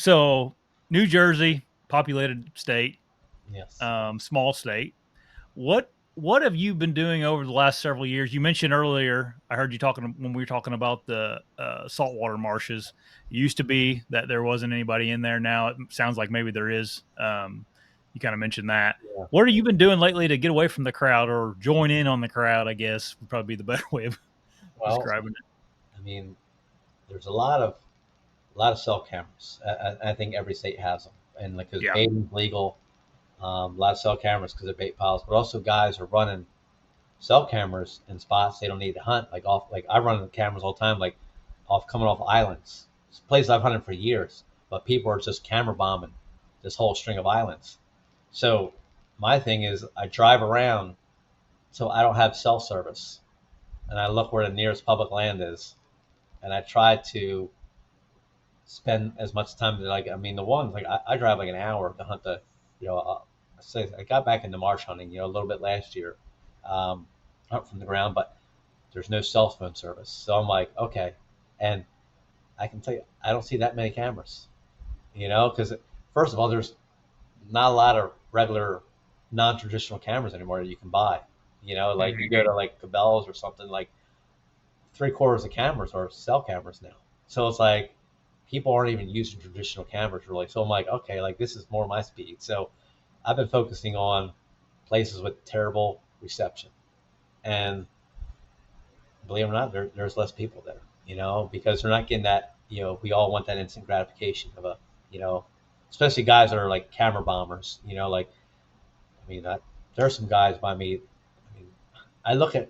So New Jersey, populated state, Yes. small state. What have you been doing over the last several years? You mentioned earlier, I heard you talking when we were talking about the saltwater marshes. It used to be that there wasn't anybody in there. Now it sounds like maybe there is. You kind of mentioned that. Yeah. What have you been doing lately to get away from the crowd or join in on the crowd? I guess would probably be the better way of Well, describing it. I mean, there's a lot of cell cameras. I think every state has them, and like because Yeah. baiting's legal, a lot of cell cameras because of bait piles, but also guys are running cell cameras in spots they don't need to hunt. Like off, like I run the cameras all the time, like off coming off islands. It's a place I've hunted for years, but people are just camera bombing this whole string of islands. So my thing is, I drive around so I don't have cell service, and I look where the nearest public land is, and I try to spend as much time as like I mean the ones like I drive like an hour to hunt the you know I got back into marsh hunting a little bit last year, hunt from the ground, but there's no cell phone service, so I'm like okay, and I can tell you I don't see that many cameras, because first of all there's not a lot of regular non-traditional cameras anymore that you can buy. Like you Mhm. go to like Cabela's or something, like three-quarters of cameras are cell cameras now. So it's like people aren't even using traditional cameras really. So I'm like, okay, like this is more my speed. So I've been focusing on places with terrible reception. And believe it or not, there's less people there, because they're not getting that, we all want that instant gratification of you know, especially guys that are like camera bombers, like, I mean, there are some guys by me. I mean, I look at,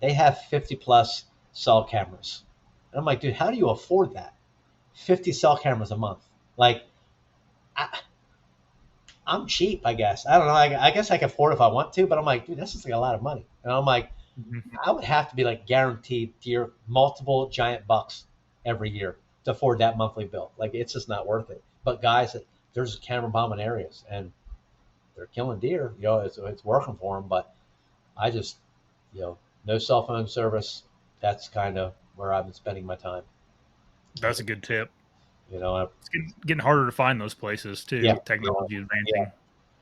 they have 50 plus cell cameras. And I'm like, dude, how do you afford that? 50 cell cameras a month. Like, I, I'm cheap, I guess. I don't know. I guess I can afford it if I want to, but I'm like, dude, this is like a lot of money. And I'm like, Mhm. I would have to be like guaranteed dear multiple giant bucks every year to afford that monthly bill. Like, it's just not worth it. But guys, there's camera bombing areas and they're killing deer. It's working for them. But I just, no cell phone service. That's kind of where I've been spending my time. That's a good tip. You know, It's getting harder to find those places yeah, too. Technology yeah. advancing.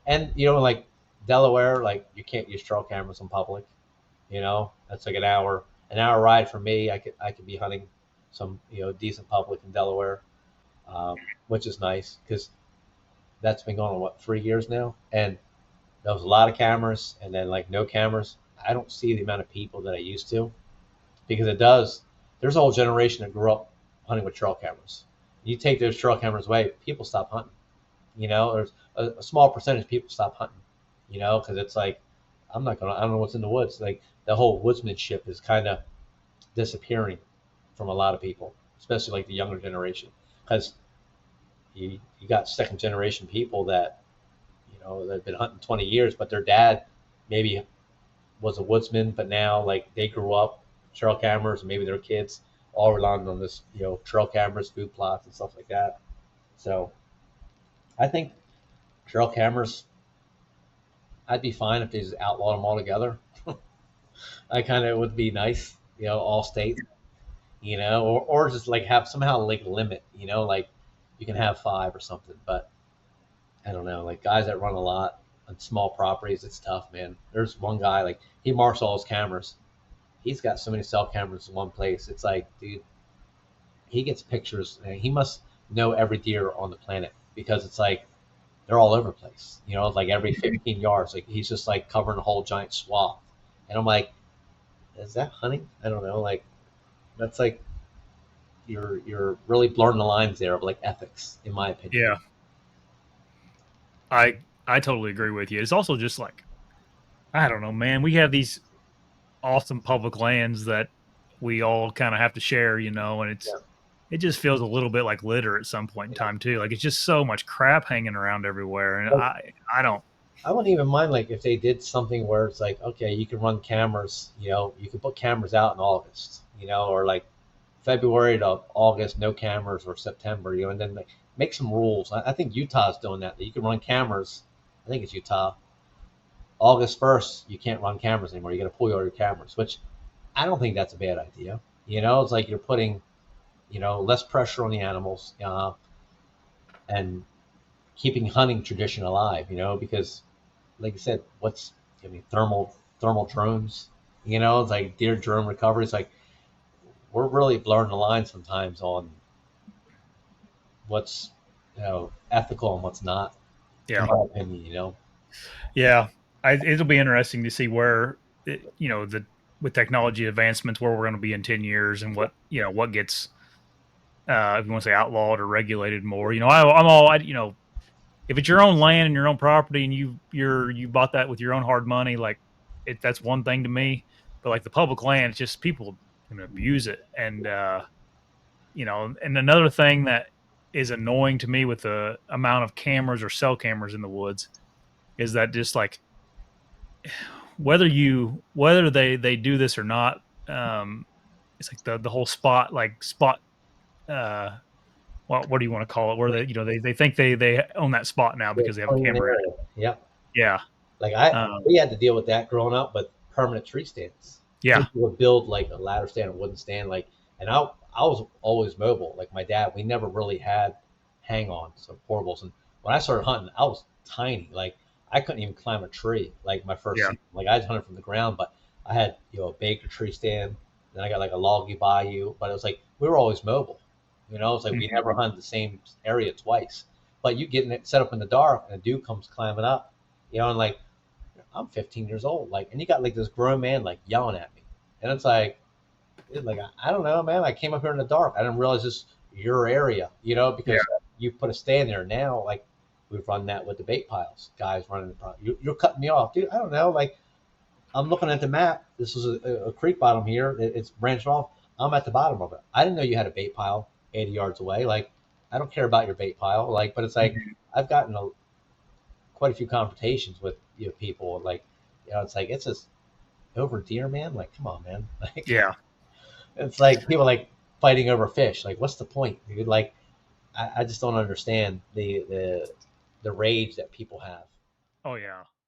And like Delaware, like you can't use trail cameras in public. That's like an hour ride for me. I could be hunting some decent public in Delaware, which is nice because that's been going on 3 years now, and there was a lot of cameras, and then like no cameras. I don't see the amount of people that I used to because it does. There's a whole generation that grew up hunting with trail cameras. You take those trail cameras away, people stop hunting. There's a small percentage of people stop hunting. Because it's like I don't know what's in the woods. Like the whole woodsmanship is kind of disappearing from a lot of people, especially like the younger generation, because you got second generation people that they've been hunting 20 years, but their dad maybe was a woodsman, but now like they grew up trail cameras, and maybe their kids all relying on this trail cameras, food plots, and stuff like that. So I think trail cameras, I'd be fine if they just outlawed them altogether. I kind of would be nice, all state, or just like have somehow like limit, like you can have five or something. But I don't know, like guys that run a lot on small properties, it's tough, man. There's one guy like he marks all his cameras. He's got so many cell cameras in one place. It's like, dude, he gets pictures, and he must know every deer on the planet because it's like they're all over the place. Like every 15 yards, like he's just like covering a whole giant swath. And I'm like, is that hunting? I don't know. Like that's like you're really blurring the lines there of like ethics, in my opinion. Yeah, I totally agree with you. It's also just like I don't know, man. We have these awesome public lands that we all kind of have to share, and Yeah, it just feels a little bit like litter at some point in yeah. time too. Like it's just so much crap hanging around everywhere, and Like, I don't. I wouldn't even mind like if they did something where it's like, okay, you can run cameras. You can put cameras out in August. Or like February to August, no cameras, or September. And then like, make some rules. I think Utah's doing that. That you can run cameras. I think it's Utah. August 1st, you can't run cameras anymore. You got to pull all your cameras, which I don't think that's a bad idea. It's like you're putting less pressure on the animals. and keeping hunting tradition alive. Because like I said, thermal drones. It's like deer drone recovery. It's like we're really blurring the line sometimes on what's ethical and what's not, in Yeah. my opinion. Yeah. It'll be interesting to see where, the with technology advancements, where we're going to be in 10 years and what gets, if you want to say outlawed or regulated more. I'm all, if it's your own land and your own property and you bought that with your own hard money, like that's one thing to me. But like the public land, it's just people can abuse it. And another thing that is annoying to me with the amount of cameras or cell cameras in the woods is that just like whether they do this or not, it's like the whole spot uh what do you want to call it, where they think they own that spot now Yeah, because they have a clean camera in area. it. Yep. Yeah. Like um we had to deal with that growing up with permanent tree stands. yeah. People would build like a ladder stand, a wooden stand, and I was always mobile. Like my dad, we never really had hang-ons or portables. And when I started hunting, I was tiny. Like I couldn't even climb a tree. Like my first Yeah. season, like I was hunting from the ground, but I had a baker tree stand. Then I got like a loggy bayou, but it was like we were always mobile. It's like we Mhm. never hunted the same area twice. But you getting it set up in the dark, and a dude comes climbing up, and like I'm 15 years old, like, and you got like this grown man like yelling at me, and it's like I don't know, man. I came up here in the dark. I didn't realize this your area, Yeah. because you put a stand there. Now, like we've run that with the bait piles, guys running. You're cutting me off, dude. I don't know. Like I'm looking at the map. This is a creek bottom here. It's branched off. I'm at the bottom of it. I didn't know you had a bait pile 80 yards away. Like I don't care about your bait pile. Like, but it's like Mhm. I've gotten quite a few confrontations with people. Like, it's like it's just over deer, man. Like, come on, man. Like, Yeah. it's like people like fighting over fish. Like, what's the point, dude? Like, I just don't understand the rage that people have. Oh yeah.